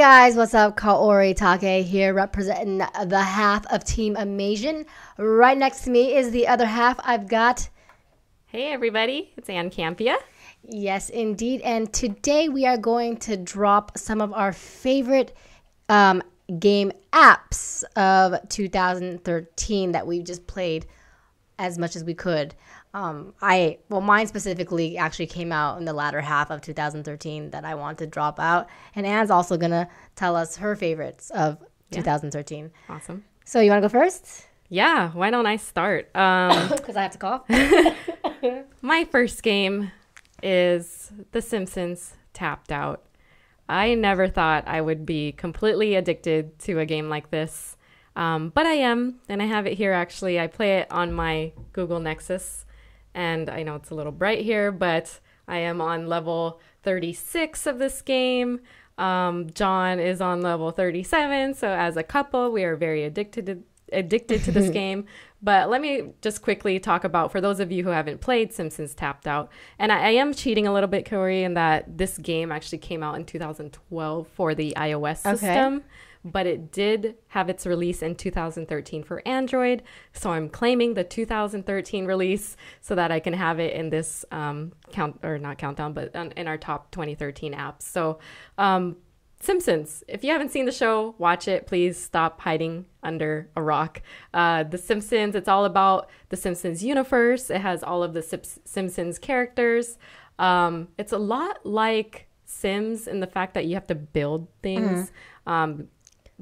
guys, what's up? Kaori Take here, representing the half of Team Amazing. Right next to me is the other half. I've got... Hey everybody, it's Ann Campia. Yes, indeed. And today we are going to drop some of our favorite game apps of 2013 that we've just played as much as we could. Mine specifically actually came out in the latter half of 2013 that I want to drop out. And Anne's also going to tell us her favorites of 2013. Awesome. So you want to go first? Yeah, why don't I start? Because I have to cough. My first game is The Simpsons Tapped Out. I never thought I would be completely addicted to a game like this. But I am, and I have it here actually. I play it on my Google Nexus. And I know it's a little bright here, but I am on level 36 of this game. John is on level 37. So as a couple, we are very addicted to this game. But let me just quickly talk about, for those of you who haven't played Simpsons Tapped Out, and I am cheating a little bit, Corey, in that this game actually came out in 2012 for the iOS system. But it did have its release in 2013 for Android. So I'm claiming the 2013 release so that I can have it in this in our top 2013 apps. So Simpsons, if you haven't seen the show, watch it. Please stop hiding under a rock. The Simpsons, it's all about the Simpsons universe. It has all of the Simpsons characters. It's a lot like Sims in the fact that you have to build things.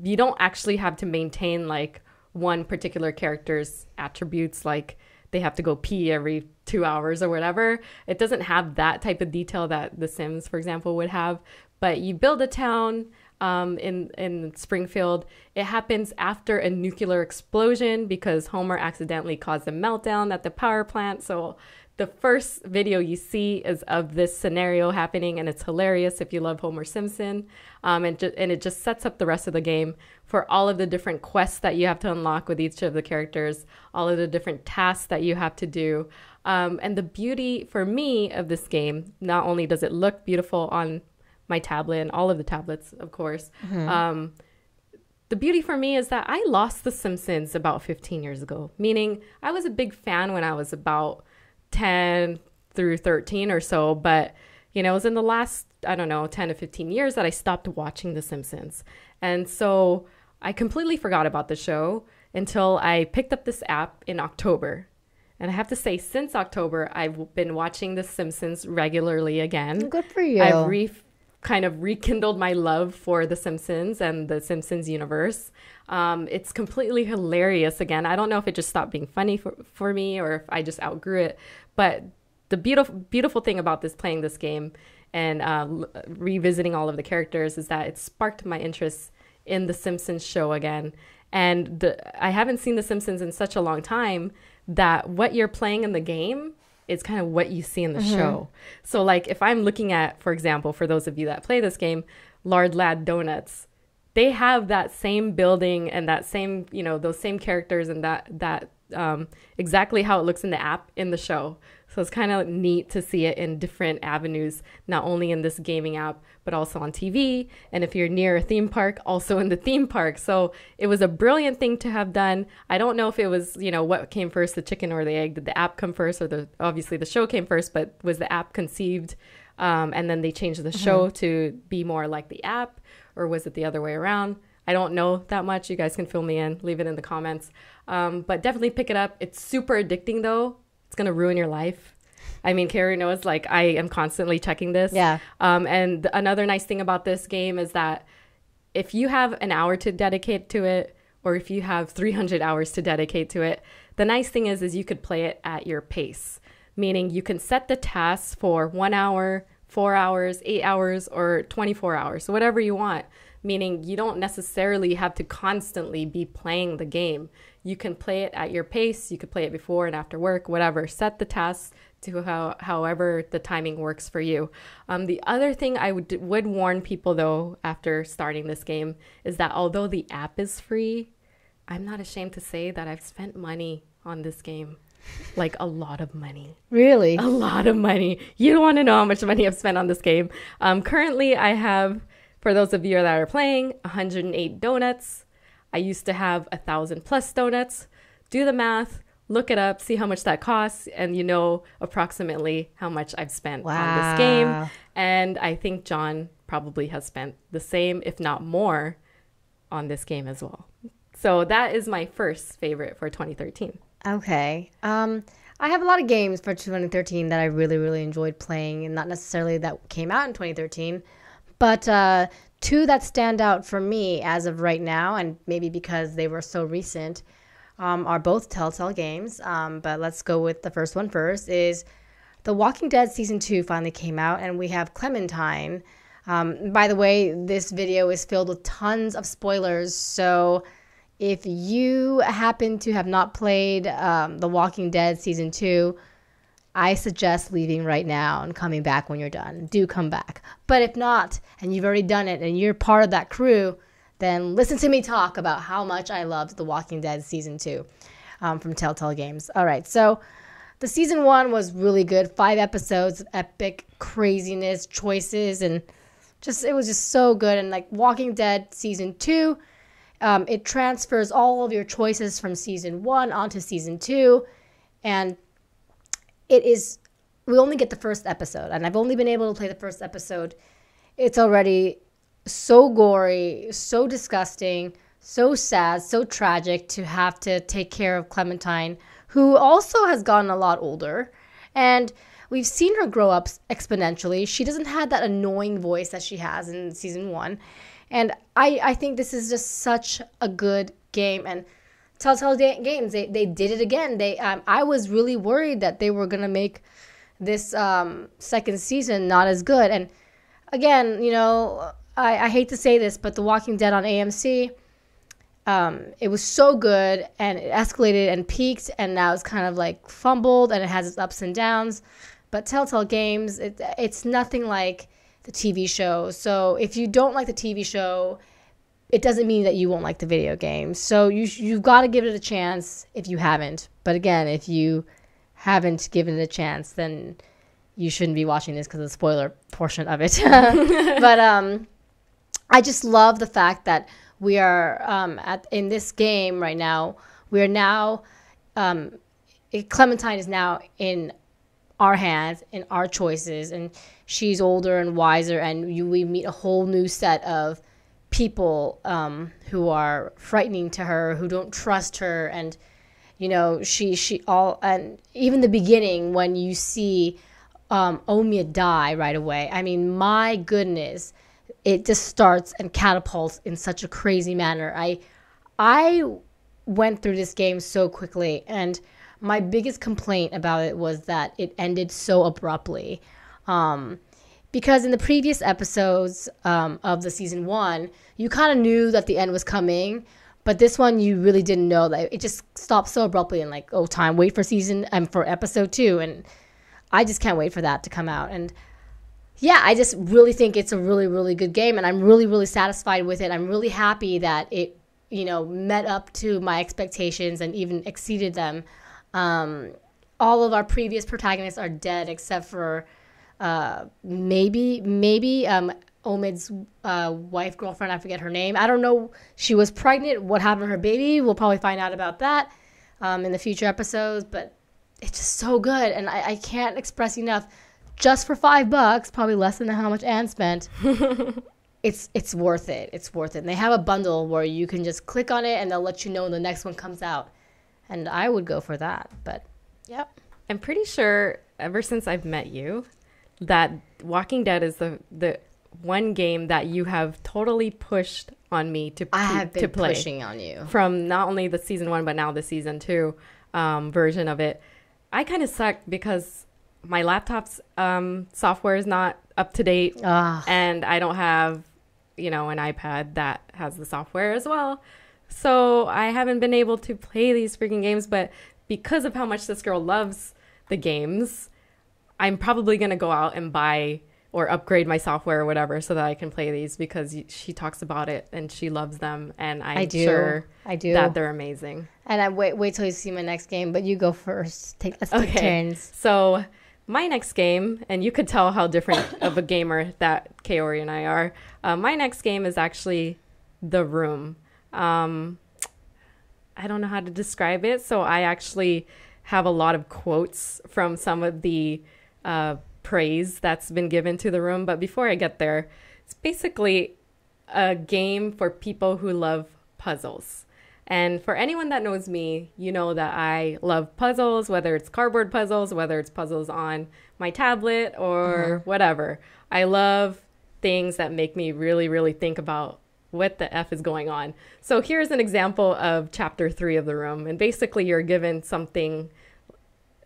You don't actually have to maintain like one particular character's attributes, like they have to go pee every 2 hours or whatever. It doesn't have that type of detail that The Sims, for example, would have. But you build a town in Springfield. It happens after a nuclear explosion because Homer accidentally caused a meltdown at the power plant. So the first video you see is of this scenario happening, and it's hilarious if you love Homer Simpson. And it just sets up the rest of the game for all of the different quests that you have to unlock with each of the characters, all of the different tasks that you have to do. And the beauty for me of this game, not only does it look beautiful on my tablet and all of the tablets, of course, the beauty for me is that I lost The Simpsons about 15 years ago, meaning I was a big fan when I was about 10 through 13 or so, but it was in the last 10 to 15 years that I stopped watching The Simpsons. And so I completely forgot about the show until I picked up this app in October. And I have to say, since October, I've been watching The Simpsons regularly again. Good for you. I've kind of rekindled my love for The Simpsons and the Simpsons universe. It's completely hilarious again. I don't know if it just stopped being funny for me or if I just outgrew it. But the beautiful thing about playing this game and revisiting all of the characters is that it sparked my interest in the Simpsons show again. And I haven't seen The Simpsons in such a long time that what you're playing in the game is kind of what you see in the show. So like if I'm looking at, for example, for those of you that play this game, Lard Lad Donuts, they have that same building and that same, those same characters and that exactly how it looks in the app in the show. So it's kind of neat to see it in different avenues, not only in this gaming app, but also on TV. And if you're near a theme park, also in the theme park. So it was a brilliant thing to have done. I don't know if it was, what came first, the chicken or the egg. Did the app come first or obviously the show came first, but was the app conceived and then they changed the show to be more like the app, or was it the other way around? I don't know that much. You guys can fill me in, leave it in the comments. But definitely pick it up. It's super addicting though. It's going to ruin your life. I mean, Carrie knows, like, I am constantly checking this. Yeah. And another nice thing about this game is that if you have an hour to dedicate to it, or if you have 300 hours to dedicate to it, the nice thing is you could play it at your pace. Meaning you can set the tasks for 1 hour, 4 hours, 8 hours, or 24 hours. So whatever you want. Meaning you don't necessarily have to constantly be playing the game. You can play it at your pace. You could play it before and after work, whatever. Set the tasks to however the timing works for you. The other thing I would warn people, though, after starting this game is that although the app is free, I'm not ashamed to say that I've spent money on this game. Like a lot of money. Really? A lot of money. You don't want to know how much money I've spent on this game. Currently, I have For those of you that are playing, 108 donuts. I used to have 1,000 plus donuts. Do the math, look it up, see how much that costs, and you know approximately how much I've spent on this game. And I think John probably has spent the same, if not more, on this game as well. So that is my first favorite for 2013. Okay. I have a lot of games for 2013 that I really, really enjoyed playing, and not necessarily that came out in 2013, but two that stand out for me as of right now, and maybe because they were so recent, are both Telltale games. But let's go with the first one first. Is The Walking Dead Season 2 finally came out, and we have Clementine. By the way, this video is filled with tons of spoilers, so if you happen to have not played The Walking Dead Season 2, I suggest leaving right now and coming back when you're done. Do come back. But if not, and you've already done it, and you're part of that crew, then listen to me talk about how much I loved The Walking Dead Season 2 from Telltale Games. All right, so the Season 1 was really good. 5 episodes, epic craziness, choices, and it was just so good. And like Walking Dead Season 2, it transfers all of your choices from Season 1 onto Season 2, and we only get the first episode, and I've only been able to play the first episode. It's already so gory, so disgusting, so sad, so tragic to have to take care of Clementine, who also has gotten a lot older, and we've seen her grow up exponentially. She doesn't have that annoying voice that she has in Season 1, and I think this is just such a good game. And Telltale Games, they did it again. I was really worried that they were going to make this second season not as good. And again, you know, I hate to say this, but The Walking Dead on AMC, it was so good, and it escalated and peaked, and now it's kind of like fumbled, and it has its ups and downs. But Telltale Games, it's nothing like the TV show. So if you don't like the TV show, it doesn't mean that you won't like the video game. So you've got to give it a chance if you haven't. But again, if you haven't given it a chance, then you shouldn't be watching this because of the spoiler portion of it. But I just love the fact that we are in this game right now. We are now Clementine is now in our hands, in our choices, and she's older and wiser, and we meet a whole new set of people who are frightening to her, who don't trust her, and you know and even the beginning when you see Omia die right away. I mean, my goodness, it just starts and catapults in such a crazy manner. I went through this game so quickly, and my biggest complaint about it was that it ended so abruptly. Because in the previous episodes of the Season 1, you kind of knew that the end was coming, but this one you really didn't know. That it just stopped so abruptly, and like, oh, wait for episode 2, and I just can't wait for that to come out. And yeah, I just really think it's a really, really good game, and I'm really, really satisfied with it. I'm really happy that it, you know, met up to my expectations and even exceeded them. All of our previous protagonists are dead except for maybe Omid's wife, girlfriend, I forget her name. I don't know. She was pregnant. What happened to her baby? We'll probably find out about that in the future episodes. But it's just so good, and I can't express enough. Just for $5, probably less than how much Anne spent. It's worth it. It's worth it. And they have a bundle where you can just click on it, and they'll let you know when the next one comes out. And I would go for that. But yep. I'm pretty sure ever since I've met you, that Walking Dead is the one game that you have totally pushed on me to play. I have been pushing on you. From not only the Season 1, but now the Season 2 version of it. I kind of suck because my laptop's software is not up to date. And I don't have, you know, an iPad that has the software as well. So I haven't been able to play these freaking games. But because of how much this girl loves the games, I'm probably going to go out and buy or upgrade my software or whatever so that I can play these, because she talks about it and she loves them, and I'm sure that they're amazing. And I wait till you see my next game, but you go first. Let's take turns. So my next game, and you could tell how different of a gamer that Kaori and I are. My next game is actually The Room. I don't know how to describe it, so I actually have a lot of quotes from some of the praise that's been given to The Room. But before I get there, it's basically a game for people who love puzzles. And for anyone that knows me, you know that I love puzzles, whether it's cardboard puzzles, whether it's puzzles on my tablet or whatever. I love things that make me really, really think about what the F is going on. So here's an example of chapter 3 of The Room. And basically you're given something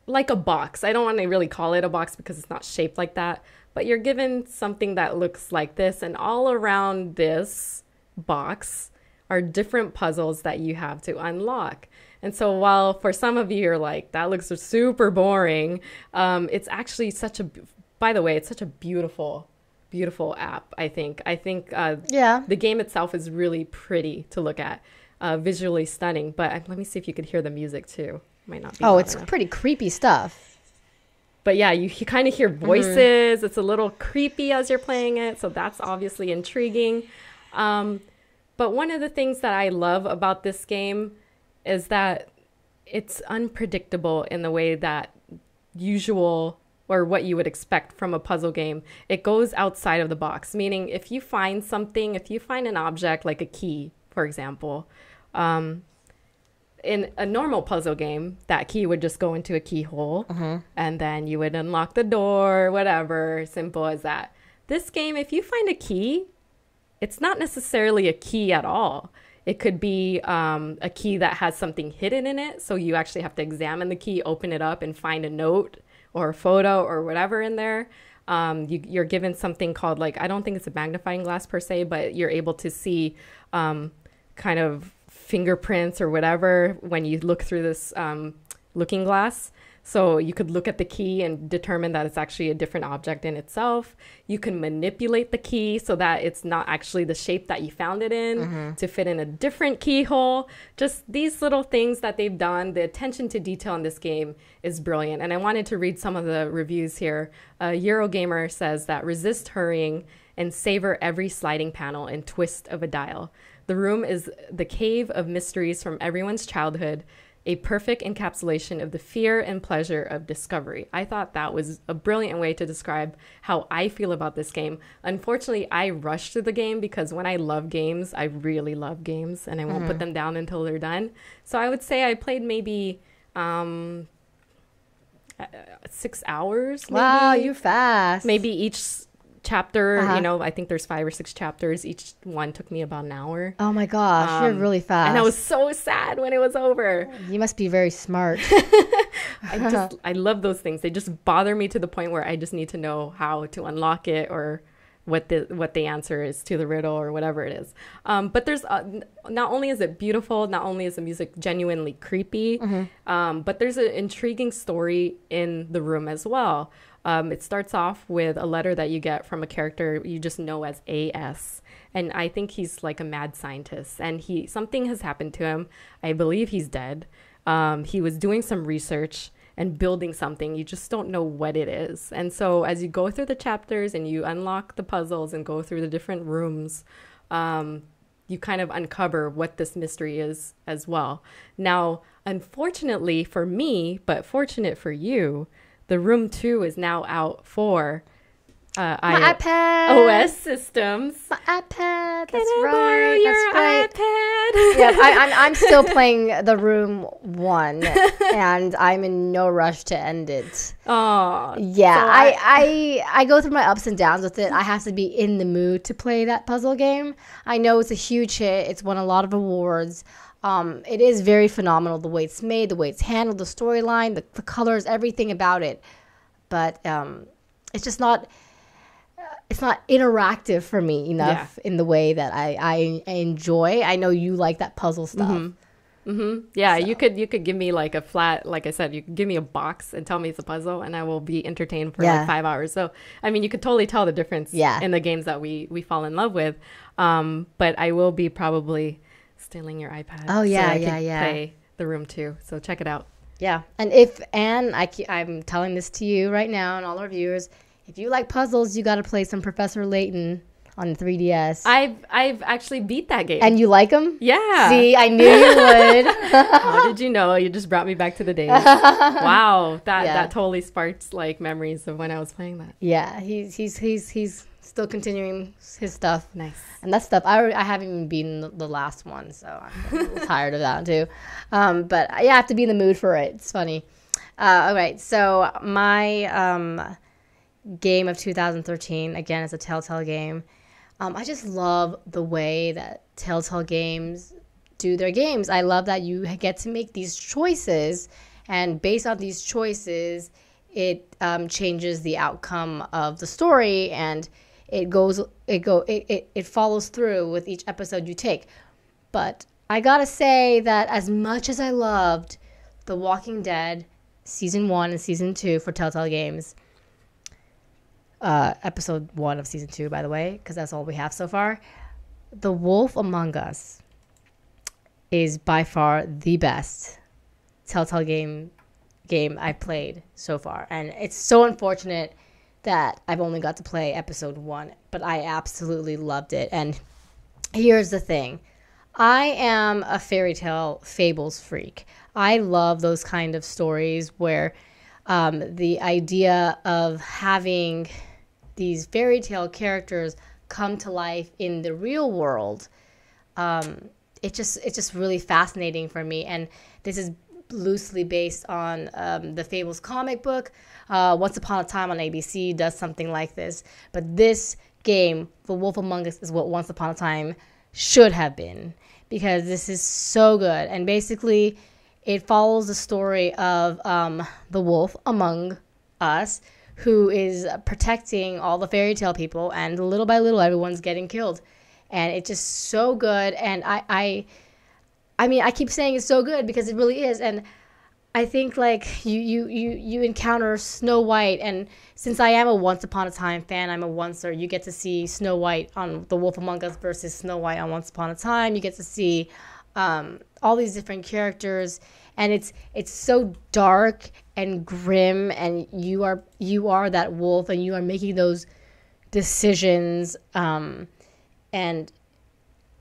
like a box. I don't want to really call it a box because it's not shaped like that, but you're given something that looks like this. And all around this box are different puzzles that you have to unlock. And so while for some of you are like, that looks super boring, it's actually by the way, it's such a beautiful app, I think. The game itself is really pretty to look at, visually stunning. But let me see if you could hear the music too. Might not be. Oh, it's pretty creepy stuff. But yeah, you kind of hear voices. It's a little creepy as you're playing it. So that's obviously intriguing. But one of the things that I love about this game is that it's unpredictable in the way that usual or what you would expect from a puzzle game. It goes outside of the box, meaning if you find an object like a key, for example, in a normal puzzle game, that key would just go into a keyhole and then you would unlock the door, whatever, simple as that. This game, if you find a key, it's not necessarily a key at all. It could be a key that has something hidden in it. So you actually have to examine the key, open it up, and find a note or a photo or whatever in there. You're given something called, like, I don't think it's a magnifying glass per se, but you're able to see kind of fingerprints or whatever when you look through this looking glass. So you could look at the key and determine that it's actually a different object in itself. You can manipulate the key so that it's not actually the shape that you found it in to fit in a different keyhole. Just these little things that they've done. The attention to detail in this game is brilliant. And I wanted to read some of the reviews here. Eurogamer says that resist hurrying and savor every sliding panel and twist of a dial. The Room is the cave of mysteries from everyone's childhood, a perfect encapsulation of the fear and pleasure of discovery. I thought that was a brilliant way to describe how I feel about this game. Unfortunately, I rushed through the game because when I love games, I really love games and I won't put them down until they're done. So I would say I played maybe 6 hours. Maybe. Wow, you're fast. Maybe each chapter, I think there's 5 or 6 chapters. Each one took me about an hour. Oh my gosh, you're really fast. And I was so sad when it was over. You must be very smart. I love those things. They just bother me to the point where I just need to know how to unlock it or what the answer is to the riddle or whatever it is. But there's not only is it beautiful, not only is the music genuinely creepy, but there's an intriguing story in The Room as well. It starts off with a letter that you get from a character you just know as AS. And I think he's like a mad scientist. And something has happened to him. I believe he's dead. He was doing some research and building something. You just don't know what it is. And so as you go through the chapters and you unlock the puzzles and go through the different rooms, you kind of uncover what this mystery is as well. Now, unfortunately for me, but fortunate for you, The Room 2 is now out for my iPad OS systems. My iPad. Can I borrow your iPad? Yeah, I'm still playing The Room 1, and I'm in no rush to end it. Oh, yeah. So I go through my ups and downs with it. I have to be in the mood to play that puzzle game. I know it's a huge hit. It's won a lot of awards. It is very phenomenal, the way it's made, the way it's handled, the storyline, the colors, everything about it. But it's just not... It's not interactive for me enough in the way that I enjoy. I know you like that puzzle stuff. Yeah, so. You could give me like a flat, like I said, you could give me a box and tell me it's a puzzle and I will be entertained for like 5 hours. So, I mean, you could totally tell the difference in the games that we fall in love with. But I will be probably stealing your iPad. Oh, yeah, so I can play The Room 2. So check it out. Yeah. And I'm telling this to you right now and all our viewers, if you like puzzles, you got to play some Professor Layton on the 3DS. I've actually beat that game. And you like them? Yeah. See, I knew you would. How did you know? You just brought me back to the days. Wow, that totally sparked like memories of when I was playing that. Yeah, he's still continuing his stuff. Nice. And that stuff, I haven't even beaten the last one, so I'm a little tired of that too. But yeah, I have to be in the mood for it. It's funny. All right, so my game of 2013, again, is a Telltale game. I just love the way that Telltale games do their games. I love that you get to make these choices, and based on these choices, it changes the outcome of the story, and it follows through with each episode you take. But I gotta say that as much as I loved The Walking Dead season 1 and season 2 for Telltale Games, episode 1 of season 2, by the way, because that's all we have so far, The Wolf Among Us is by far the best Telltale game I've played so far. And it's so unfortunate that I've only got to play episode 1, but I absolutely loved it. And here's the thing. I am a fairy tale fables freak. I love those kind of stories where the idea of having these fairy tale characters come to life in the real world, it's just really fascinating for me. And this is loosely based on the Fables comic book. Once Upon a Time on ABC does something like this. But this game, The Wolf Among Us, is what Once Upon a Time should have been, because this is so good. And basically, it follows the story of the wolf among us, who is protecting all the fairy tale people, and little by little, everyone's getting killed. And it's just so good. And I mean, I keep saying it's so good because it really is. And I think like you encounter Snow White, and since I am a Once Upon a Time fan, I'm a oncer. You get to see Snow White on The Wolf Among Us versus Snow White on Once Upon a Time. You get to see all these different characters, and it's so dark and grim, and you are that wolf, and you are making those decisions, and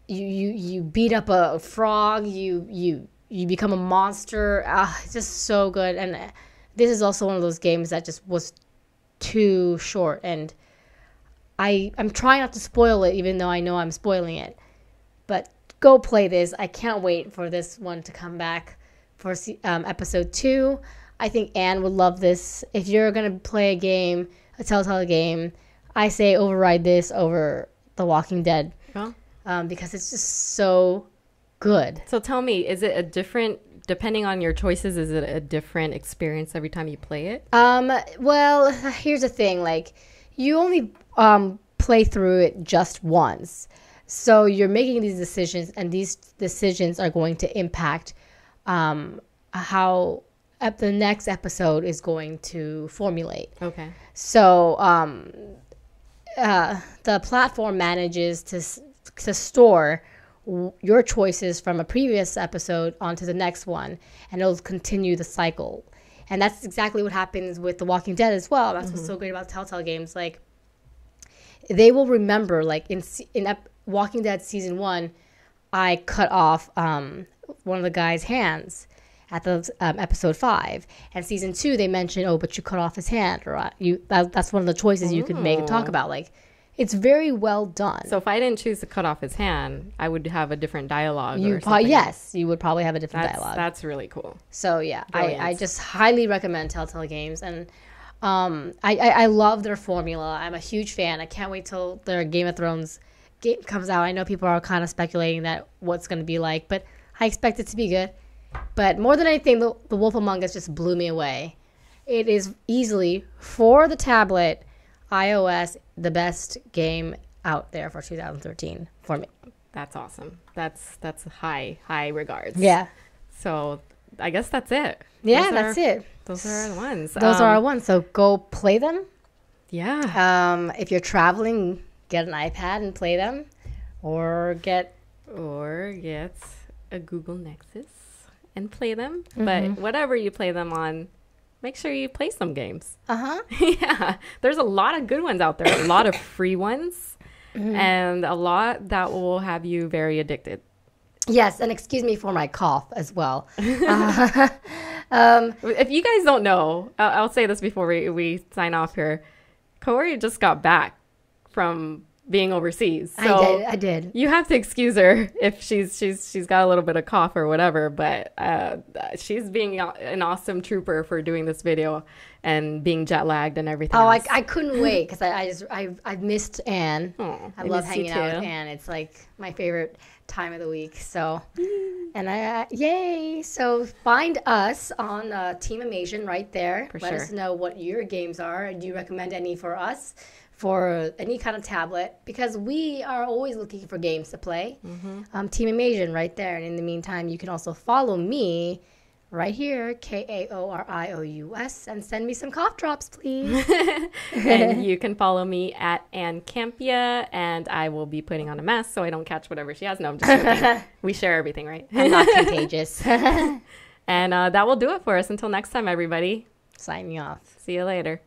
you beat up a frog, you become a monster. It's just so good. And this is also one of those games that just was too short, and I'm trying not to spoil it, even though I know I'm spoiling it. But go play this. I can't wait for this one to come back for episode 2. I think Anne would love this. If you're going to play a Telltale game, I say override this over The Walking Dead. Well, because it's just so good. So tell me, is it a different, depending on your choices, is it a different experience every time you play it? Well, here's the thing. Like, you only play through it just once. So you're making these decisions, and these decisions are going to impact how the next episode is going to formulate. Okay. So the platform manages to store your choices from a previous episode onto the next one, and it'll continue the cycle. And that's exactly what happens with The Walking Dead as well. That's what's so great about Telltale games. Like, they will remember, like in Walking Dead season 1, I cut off one of the guy's hands at the episode 5, and season 2 they mentioned, oh, but you cut off his hand, or that's one of the choices you could make and talk about. Like, it's very well done. So if I didn't choose to cut off his hand, I would have a different dialogue. Yes, you would probably have a different dialogue. That's really cool. So yeah, I just highly recommend Telltale games, and I love their formula. I'm a huge fan. I can't wait till their Game of Thrones game comes out. I know people are kind of speculating that what's going to be like, but I expect it to be good. But more than anything, The Wolf Among Us just blew me away. It is easily, for the tablet, iOS, the best game out there for 2013 for me. That's awesome. That's high regards. Yeah. So I guess that's it. Yeah, that's it. Those are the ones. Those are our ones. So go play them. Yeah. If you're traveling, get an iPad and play them, or get a Google Nexus and play them. But whatever you play them on, make sure you play some games. Yeah, there's a lot of good ones out there, a lot of free ones, and a lot that will have you very addicted. Yes, and excuse me for my cough as well. If you guys don't know, I'll say this before we sign off here. Corey just got back from being overseas, so I did. You have to excuse her if she's got a little bit of cough or whatever. But she's being an awesome trooper for doing this video and being jet lagged and everything. Oh, else. I couldn't wait because I've missed Anne. Oh, I love hanging out with Anne. It's like my favorite time of the week. So, and yay! So find us on Team Imation right there. Let us know what your games are. Do you recommend any for us for any kind of tablet? Because we are always looking for games to play. Team Imation right there. And in the meantime, you can also follow me right here, KAORIOUS, and send me some cough drops, please. And you can follow me at Ann Campia, and I will be putting on a mask so I don't catch whatever she has. No, I'm just joking. We share everything, right? I'm not contagious. And that will do it for us. Until next time, everybody. Signing off. See you later.